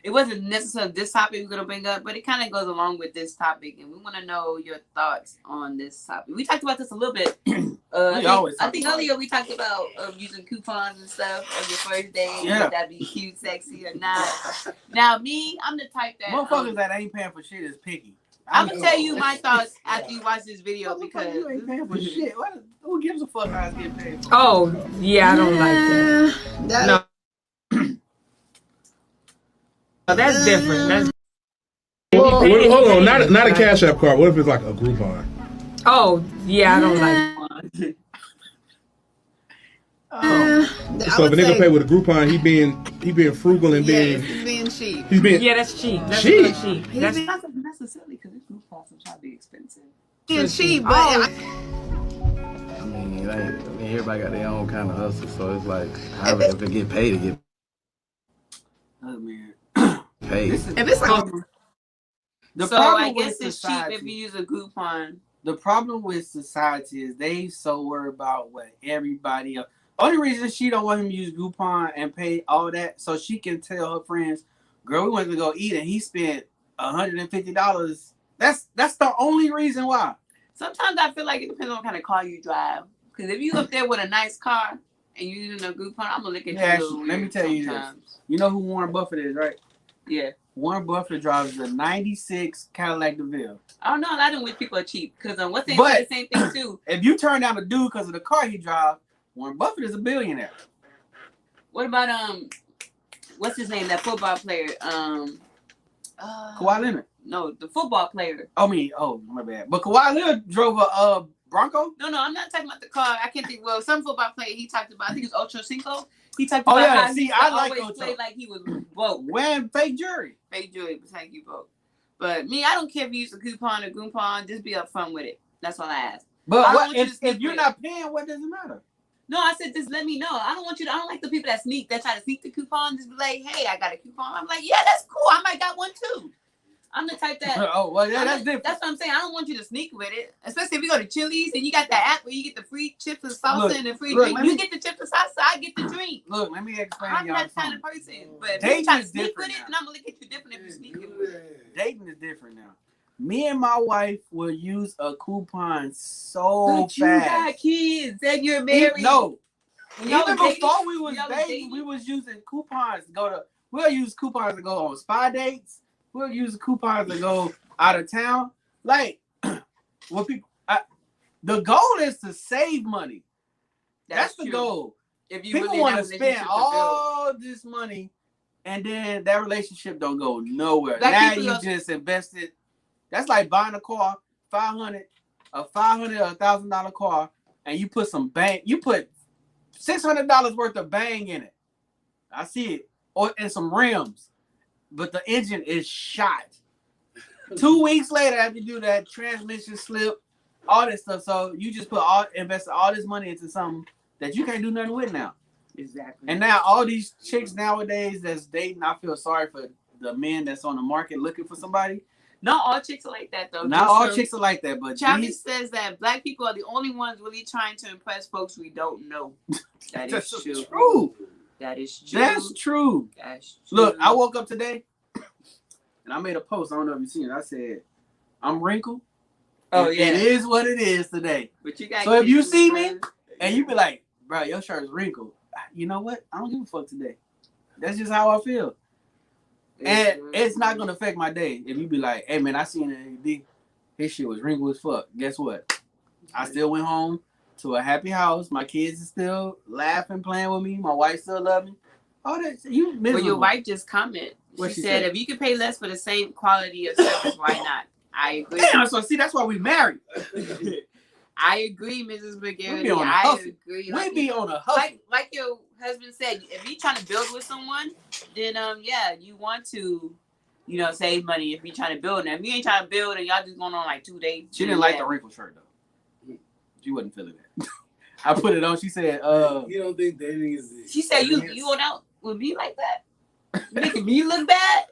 it wasn't necessarily this topic we're gonna bring up, but it kind of goes along with this topic, and we want to know your thoughts on this topic. We talked about this a little bit. I think earlier we talked about using coupons and stuff on your first date. Yeah. Would that be cute, sexy, or not? Now, me, I'm the type that motherfuckers that ain't paying for shit is picky. I'm gonna tell you my thoughts after you watch this video because you ain't paying for shit. Who gives a fuck how it's getting paid for? Oh, yeah, I don't like that. No. Oh, that's different. Hold on, not a Cash App card. What if it's like a Groupon? Oh, yeah, I don't like Groupon. So if a nigga pay with a Groupon, he being frugal and he's being cheap. He's being that's cheap. That's cheap. really cheap. That's not necessarily because it's Groupon sometimes be expensive. Being cheap, but I mean, everybody got their own kind of hustle, so it's like, however, if they get paid, they get Oh man. paid. if it's like So I guess it's cheap if you use a Groupon. The problem with society is they so worried about what everybody else. Only reason she don't want him to use Groupon and pay all that so she can tell her friends, girl, we went to go eat and he spent $150. That's the only reason why. Sometimes I feel like it depends on what kind of car you drive. Because if you up there with a nice car and you're using a Groupon, I'm gonna look at you. Yeah, let me tell you this. You know who Warren Buffett is, right? Yeah. Warren Buffett drives the '96 Cadillac DeVille. I don't know. A lot of rich people are cheap because what's the same thing too. If you turn down a dude because of the car he drives, Warren Buffett is a billionaire. What about what's his name? That football player. Kawhi Leonard. No, the football player. My bad. But Kawhi Leonard drove a Bronco. No, I'm not talking about the car. I can't think. Well, some football player he talked about. I think it's Ocho Cinco. He talked about how he always played like he was broke. Wearing fake jewelry. Fake jewelry pretend you broke. But me, I don't care if you use a coupon or Groupon. Just be upfront with it. That's all I ask. But if you're not paying, what does it matter? No, I said just let me know. I don't want you to. I don't like the people that try to sneak the coupon. Just be like, hey, I got a coupon. I'm like, yeah, that's cool. I might got one too. I'm the type that. That's different. That's what I'm saying. I don't want you to sneak with it, especially if you go to Chili's and you got that app where you get the free chips and salsa and the free drink. You get the chips and salsa, I get the drink. Look, let me explain. I'm that kind of person. But if you try to sneak with it, then I'm gonna look at you different if you sneak with it. Dating is different now. Me and my wife will use a coupon so fast. You got kids and you're married. Even before we was dating, we was using coupons to go to. We'll use coupons to go on spa dates. We'll use coupons to go out of town. Like, what people, the goal is to save money. That's the goal. If you people want to spend all this money, and then that relationship don't go nowhere. Now you just invested. That's like buying a car, $500 or $1,000 car, and you put some bang. You put $600 worth of bang in it. I see it, and some rims. But the engine is shot. 2 weeks later, after you do that, transmission slip, all this stuff. So you just invested all this money into something that you can't do nothing with now. Exactly. And now all these chicks nowadays that's dating, I feel sorry for the men that's on the market looking for somebody. Not all chicks are like that though. Not all chicks are like that, but Travis says that black people are the only ones really trying to impress folks we don't know. That is true. That is true. That's true. That's true. Look, I woke up today and I made a post. I don't know if you've seen it. I said, I'm wrinkled. Oh, yeah. It is what it is today. But you got so if you see me and you be like, bro, your shirt is wrinkled. You know what? I don't give a fuck today. That's just how I feel. And it's not going to affect my day. If you be like, hey, man, I seen it. His shit was wrinkled as fuck. Guess what? I still went home to a happy house. My kids are still laughing, playing with me. My wife still love me. All that. You miserable. Well, your wife just commented. She said, if you could pay less for the same quality of service, why not? I agree. Damn, so see, that's why we married. I agree, Mrs. McGarity. I agree. We be on a hustle. Like your husband said, if you're trying to build with someone, then you want to, save money if you're trying to build. And if you ain't trying to build and y'all just going on like 2 days. She didn't like the wrinkled shirt though. She wasn't feeling that. I put it on. She said, you don't think dating is She said you went out with me like that? Making me look bad?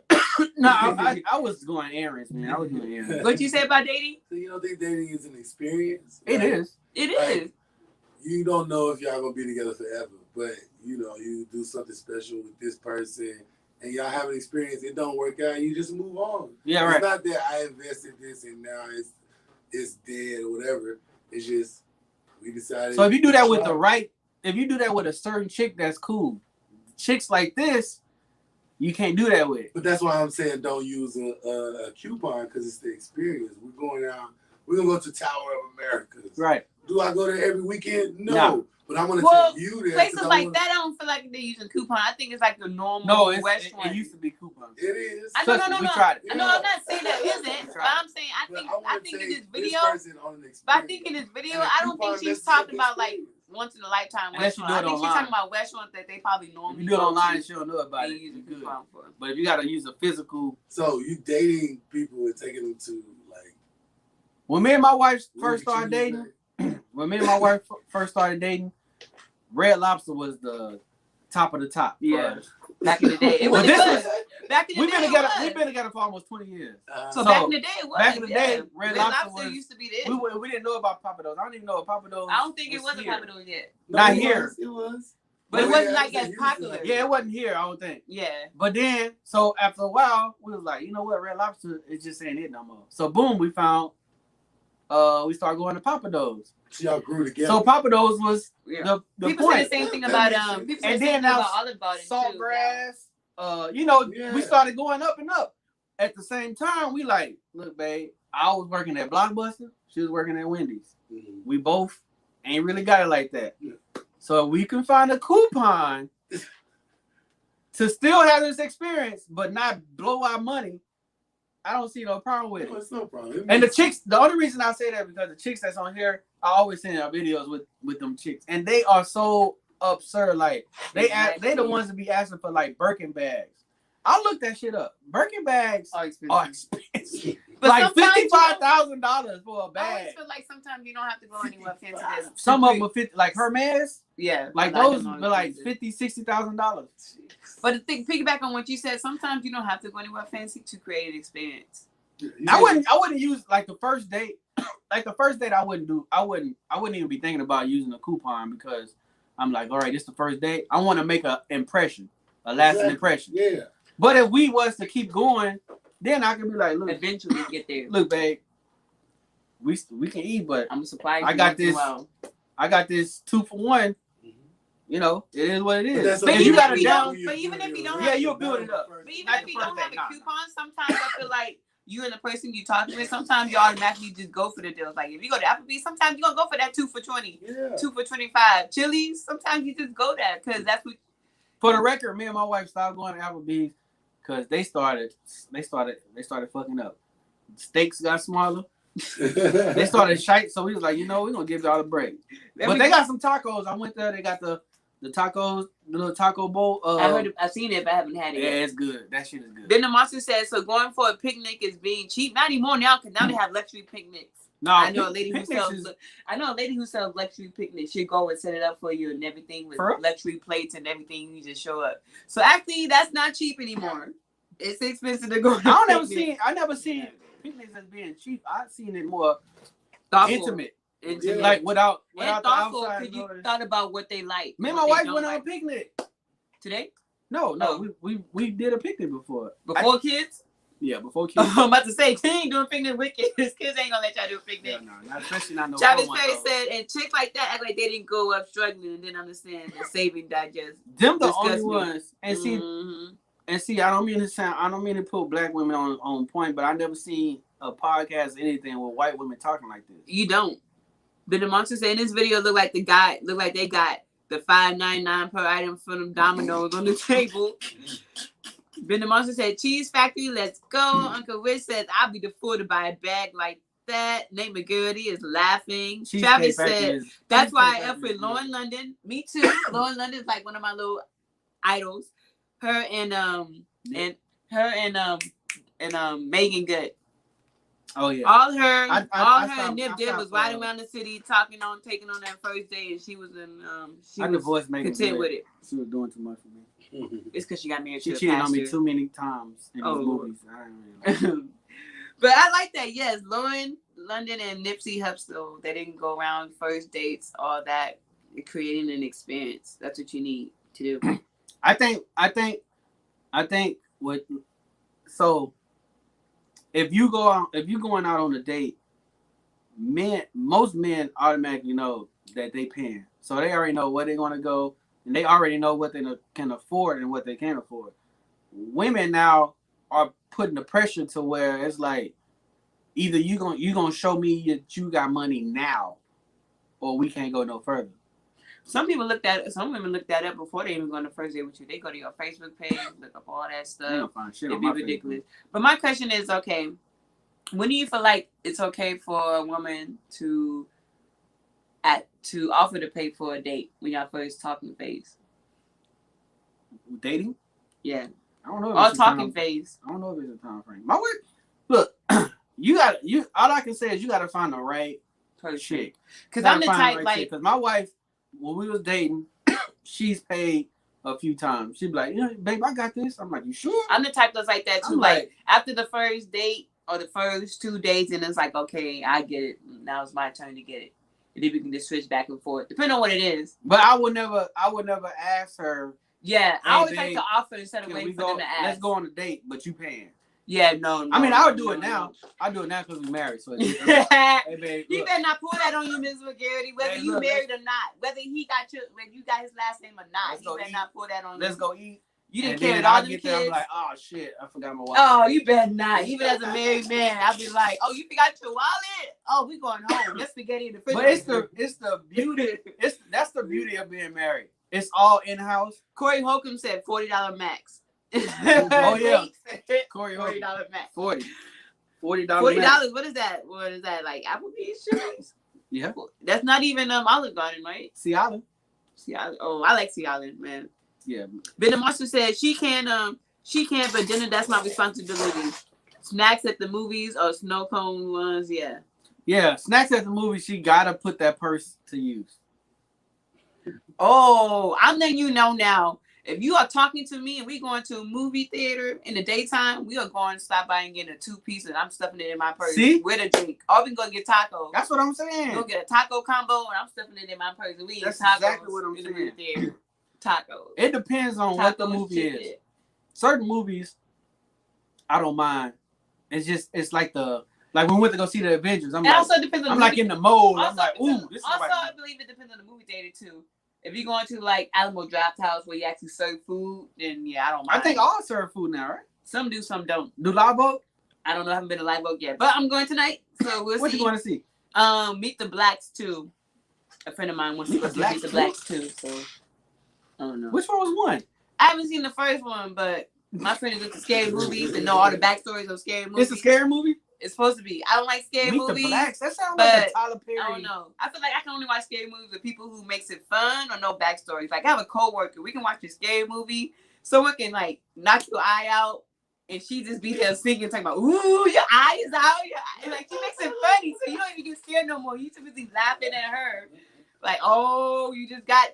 No, I was going errands, man. I was doing errands. What you say about dating? So you don't think dating is an experience? It is. It is. You don't know if y'all gonna be together forever, but you do something special with this person and y'all have an experience, it don't work out, you just move on. Yeah, right. It's not that I invested this and now it's dead or whatever. It's just we decided. So if you do that with if you do that with a certain chick, that's cool. Chicks like this, you can't do that with. But that's why I'm saying don't use a coupon because it's the experience. We're going out. We're gonna go to Tower of Americas. Right. Do I go there every weekend? No. But I want to take you there. Places like that, I don't feel like they're using coupon. I think it's like the normal restaurant. It used to be coupons. It is. No. We tried it. No, I'm not saying that isn't. But I'm saying I think in this video, I don't think she's talking about like once in a lifetime restaurant. I think she's talking about restaurants that they probably normally. If you do it online, she'll know about it. Good. But if you gotta use a physical. So you dating people and taking them to like. When me and my wife first started dating, Red Lobster was the top of the top. Yeah. Back in the day. It was back in the day. We've been together for almost 20 years. So back in the day, it was. Back in the day, Red Lobster used to be there. We didn't know about Papa Do's. I don't even know what Papa Do's. I don't think it was a Papa Do's yet. Not here. It was. But it wasn't like as popular. Yeah, it wasn't here, I don't think. Yeah. But then, so after a while, we was like, you know what, Red Lobster is just ain't it no more. So boom, we found we started going to Papa Do's. So y'all grew together. So Papa Do's was the people point. say the same thing about and then now Saltgrass. We started going up and up. At the same time, we like, look, babe, I was working at Blockbuster. She was working at Wendy's. Mm-hmm. We both ain't really got it like that. Yeah. So we can find a coupon to still have this experience, but not blow our money. I don't see no problem with it. No, it's no problem. And the only reason I say that because the chicks that's on here, I always send out videos with them chicks, and they are so absurd. Like they the ones that be asking for like Birkin bags. I looked that shit up. Birkin bags are expensive. But like $55,000 for a bag. I always feel like sometimes you don't have to go anywhere fancy. Some of them are 50, like Hermes. Yeah, like those are like $50,000-$60,000. But the thing, piggyback on what you said, sometimes you don't have to go anywhere fancy to create an experience. I wouldn't use like the first date. Like the first date, I wouldn't even be thinking about using a coupon because I'm like, all right, this is the first date. I want to make an impression, a lasting impression. Yeah. But if we was to keep going, then I can be like, look, eventually get there. Look, babe, we can eat, but I'm surprised. I got this 2-for-1. You know, it is what it is. But even if you don't, you'll build it up. But even if you don't have a coupon, sometimes I feel like you and the person you talking with, sometimes you automatically just go for the deals. Like if you go to Applebee's, sometimes you're gonna go for that 2 for $20, 2 for $25. Chili's, sometimes you just go there because that's what. For the record, me and my wife stopped going to Applebee's because they started fucking up. Steaks got smaller. They started shite, so we was like, we're gonna give y'all a break. But they got some tacos. I went there. They got the tacos, the little taco bowl. I've seen it, but I haven't had it. Yeah, yet. That shit is good. Then the monster said, so going for a picnic is being cheap. Not anymore now, because now they have luxury picnics. No, I know a lady who sells luxury picnics. She'll go and set it up for you and everything with luxury plates and everything. You just show up. So actually, that's not cheap anymore. It's expensive to go. I never seen picnics as being cheap. I've seen it more intimate. Like without the outside. Because you thought about what they like. Me and my wife went on a picnic today. No, we did a picnic before. Before kids. Yeah, before kids. I'm about to say, kids ain't doing picnic with kids. Kids ain't gonna let y'all do a picnic. No, not especially not no. Travis Perry said, and chicks like that act like they didn't grow up struggling and didn't understand the saving digest. Them the only ones. And see, I don't mean to put black women on point, but I never seen a podcast or anything with white women talking like this. You don't. But the monster said in this video look like they got the $5.99 per item from them Domino's on the table. Ben the monster said, Cheese Factory, let's go. Uncle Rich says, I'll be the fool to buy a bag like that. Nate McGurdy is laughing. Travis said, that's why I up with Lauren London. Me too. Lauren London is like one of my little idols. Her and Megan Good. Oh yeah. All her and Nip did was riding around the city taking on that first day, and she was divorced Megan content with it. She was doing too much for me. It's because she got married. She cheated on me too many times in these movies. But I like that. Yes, Lauren London and Nipsey Hussle. They didn't go around first dates, all that. Creating an experience. That's what you need to do. I think what. So, if you going out on a date, most men automatically know that they paying, so they already know where they're gonna go. And they already know what they can afford and what they can't afford. Women now are putting the pressure to where it's like, either you gonna show me that you got money now, or we can't go no further. Some women look that up before they even go on the first date with you. They go to your Facebook page, look up all that stuff. It'd be ridiculous. But my question is, okay, when do you feel like it's okay for a woman to offer to pay for a date when y'all first talking phase? Dating? Yeah. I don't know. All talking phase. I don't know if it's a time frame. My word. Look, all I can say is you gotta find the right chick. Because I'm the type because my wife, when we was dating, she's paid a few times. She'd be like, babe, I got this. I'm like, you sure? I'm the type that's like that too. Like after the first date or the first 2 dates, and it's like, okay, I get it. Now it's my turn to get it. And then we can just switch back and forth, depending on what it is. But I would never ask her. Yeah, I always like to offer instead of waiting for them to ask. Let's go on a date, but you paying. Yeah, no. I mean, I would do it now. I do it now because we're married. So, hey, babe, you better not pull that on you, Ms. McGarity. Whether you married or not, whether you got his last name or not, you better not pull that on you. Let's go eat. You didn't care about all the kids. I'm like, oh shit, I forgot my wallet. Oh, you better not. Even as a married man, I'll be like, oh, you forgot your wallet? Oh, we going home. Let's spaghetti in the fridge. But it's the beauty. That's the beauty of being married. It's all in house. Corey Holcomb said $40 max. Oh yeah, Corey Holcomb. $40 max. $40. $40. What is that? What is that? Like Applebee's chickens? Yeah. That's not even Olive Garden, right? Sea Island. Oh, I like Sea Island, man. Yeah. Benna Marshall said she can, but dinner, that's my responsibility. Snacks at the movies or snow cone ones, yeah. Yeah, snacks at the movies, she gotta put that purse to use. Oh, I'm letting you know now. If you are talking to me and we going to a movie theater in the daytime, we are going to stop by and get a 2-piece and I'm stuffing it in my purse. See? With a drink. Or we can go get tacos. That's what I'm saying. We'll get a taco combo and I'm stuffing it in my purse. And we eat That's tacos exactly what I'm in saying. the movie theater. Tacos. It depends on what the movie is. Certain movies, I don't mind. It's like when we went to go see the Avengers. I'm like in the mode. I'm like, ooh, this is also, I believe it depends on the movie theater too. If you're going to like Alamo Draft House where you actually serve food, then yeah, I don't mind. I think all serve food now, right? Some do, some don't. Do Live Oak? I don't know. I haven't been to Live Oak yet, but I'm going tonight, so we'll see. What you going to see? Meet the Blacks 2. A friend of mine wants to go see Meet the Blacks 2, so I don't know. Which one was one? I haven't seen the first one, but my friend is into scary movies and know all the backstories of scary movies. It's a scary movie? It's supposed to be. I don't like scary movies. Meet the Blacks? That sounds like a Tyler Perry. I don't know. I feel like I can only watch scary movies with people who makes it fun or no backstories. Like I have a coworker. We can watch a scary movie. Someone can like knock your eye out and she just be there singing, talking about, ooh, your eye is out. And like she makes it funny. So you don't even get scared no more. You too busy laughing at her. Like, oh, you just got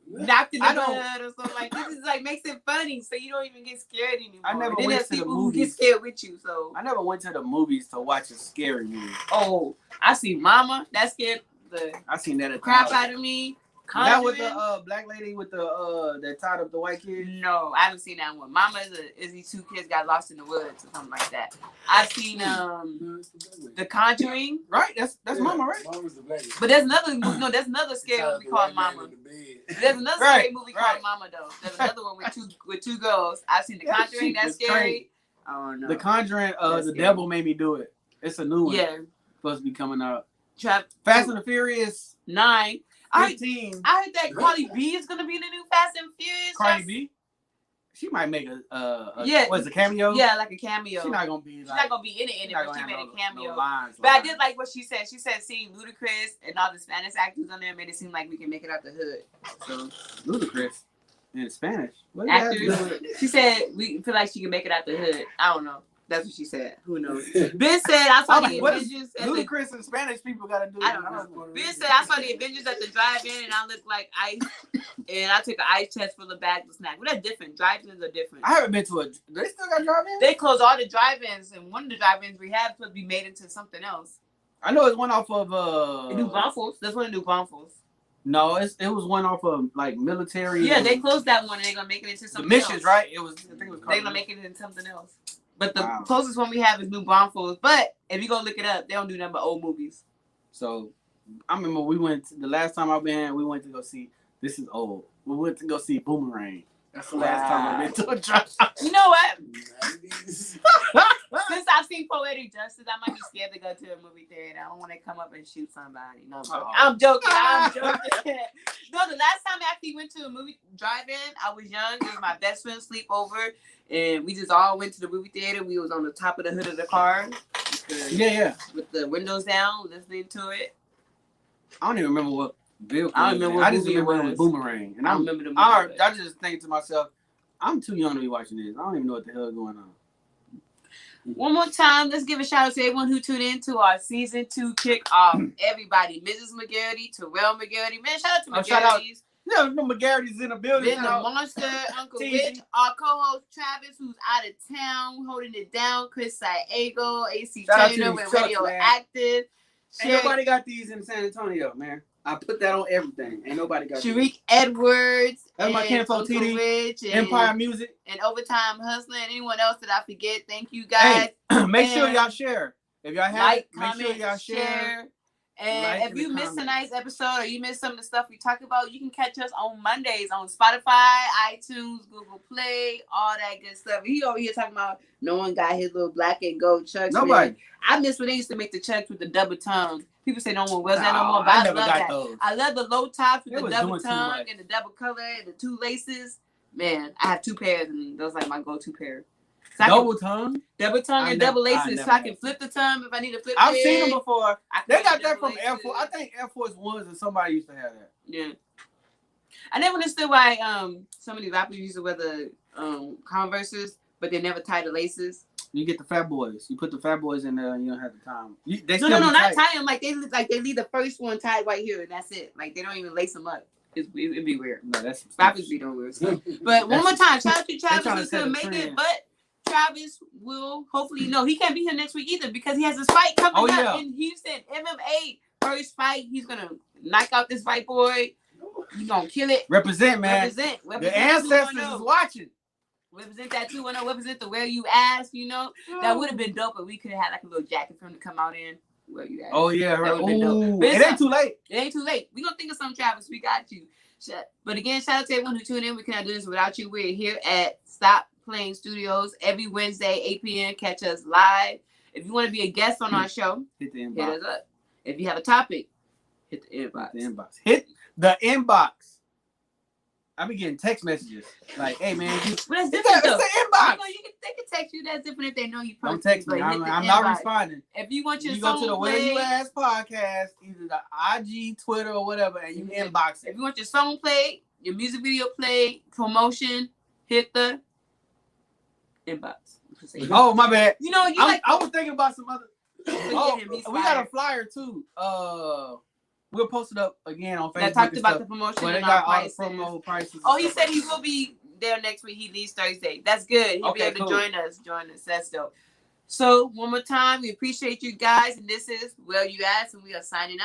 knocked in the bud or something like this. Is like makes it funny, so you don't even get scared anymore. I never then went there's to the people who movies. get scared with you. So I never went to the movies to watch a scary movie. Oh, I see Mama. That scared the seen that crap out of me. That with the black lady with the that tied up the white kid? No, I haven't seen that one. Mama is these 2 kids got lost in the woods or something like that. I've seen The Conjuring. Right, that's Mama, right? Mama's the lady. But there's another scary movie called Mama. There's another scary movie called Mama though. There's another one with two girls. I've seen The Conjuring. That's scary. I don't know. The Conjuring, the devil made me do it. It's a new one. Yeah, supposed to be coming out. Fast and the Furious 9. 15. I heard that Cardi B is gonna be in the new Fast and Furious. Cardi B? She might make a cameo? Yeah, like a cameo. She's not gonna be in it, but she made a cameo. Lines. I did like what she said. She said seeing Ludacris and all the Spanish actors on there made it seem like we can make it out the hood. So Ludacris in Spanish. What actors? She said we feel like she can make it out the hood. I don't know. That's what she said. Who knows? Ben said I saw the Avengers. Ludacris and Spanish people gotta do it. I don't know. Ben said I saw the Avengers at the drive-in and I looked like ice. And I took an ice chest full of bags of snacks. But that's different. Drive-ins are different. I haven't been to they still got drive-ins? They closed all the drive-ins, and one of the drive-ins we had supposed to be made into something else. I know it's one off of New Braunfels. That's one of New Braunfels. No, it was one off of like military. Yeah, they closed that one and they're gonna make it into something else. The missions, right? I think it was they're gonna make it into something else. But the closest one we have is New Braunfels. But if you go look it up, they don't do nothing but old movies. So I remember the last time I've been, we went to go see. This is old. We went to go see Boomerang. That's the last time I've been to a drive. You know what? since I've seen Poetic Justice, I might be scared to go to a movie theater. I don't want to come up and shoot somebody. No, I'm joking. I'm joking. No, the last time I actually went to a movie drive-in, I was young. It was my best friend's sleepover, and we just all went to the movie theater. We was on the top of the hood of the car. With the windows down, listening to it. I don't even remember what Bill. I don't remember what I just movie remember it it was was. Boomerang, and I remember the movie. I just think to myself, I'm too young to be watching this. I don't even know what the hell is going on. One more time, let's give a shout out to everyone who tuned in to our season 2 kickoff. Everybody, Mrs. McGarity, Terrell McGarity, man, shout out to McGarity's. Shout out. Yeah, McGarity's in the building. Then the monster, Uncle Rich, our co-host Travis, who's out of town, holding it down. Chris Saego, AC Turner, with Radioactive. Ain't nobody got these in San Antonio, man. I put that on everything. Ain't nobody got Sharik Edwards. That's my Kenfo TD. Rich and Empire Music. And Overtime Hustling. Anyone else that I forget, thank you guys. Hey, make sure y'all share. If y'all have like, make comment, sure y'all share. And if you missed tonight's episode or you missed some of the stuff we talked about, you can catch us on Mondays on Spotify, iTunes, Google Play, all that good stuff. He over here talking about no one got his little black and gold chucks. Nobody. Man. I miss when they used to make the chucks with the double tongue. People say no one wears that no more, but I love that. Those. I love the low tops with the double tongue and the double color and the 2 laces. Man, I have 2 pairs and those are like my go-to pair. So double tongue and double laces, so I can flip the tongue if I need to flip. I've seen them before. They got that from Air Force. I think Air Force Ones and somebody used to have that. Yeah. I never understood why some of these rappers used to wear the Converses, but they never tie the laces. You get the Fat Boys. You put the Fat Boys in there, and you don't have the time. No, not tie them. Like they leave the first one tied right here, and that's it. Like they don't even lace them up. It'd be weird. No, that's rappers be doing weird stuff. But one more time, shout out to Travis who couldn't make it, but Travis will hopefully he can't be here next week either because he has this fight coming up in Houston. MMA first fight. He's gonna knock out this white boy. He's gonna kill it. Represent, man. Represent. The ancestors is watching. Represent that 210. Represent the Where You Ask. That would have been dope, but we could have had like a little jacket for him to come out in. Where You Ask. Oh yeah, right. It ain't too late. It ain't too late. We gonna think of something, Travis. We got you. But again, shout out to everyone who tuned in. We cannot do this without you. We're here at Stop Playing Studios every Wednesday, 8 p.m. Catch us live. If you want to be a guest on our show, hit us up. If you have a topic, hit the inbox. Hit the inbox. I be getting text messages like, "Hey man, but that's different though. It's the inbox. They can text you. That's different if they know you. Don't text me. I'm not responding. If you want your you song go to the played, Where You Ask podcast, either the IG, Twitter, or whatever, and you inbox it. If you want your song played, your music video played, promotion, hit the inbox. Oh my bad. I was thinking about some other. We got a flyer too. We'll post it up again on Facebook. That talked about the promotion. They got all the promo prices. Oh, he said he will be there next week. He leaves Thursday. That's good. He'll be able to join us. That's dope. So one more time, we appreciate you guys, and this is Well You Asked, and we are signing out.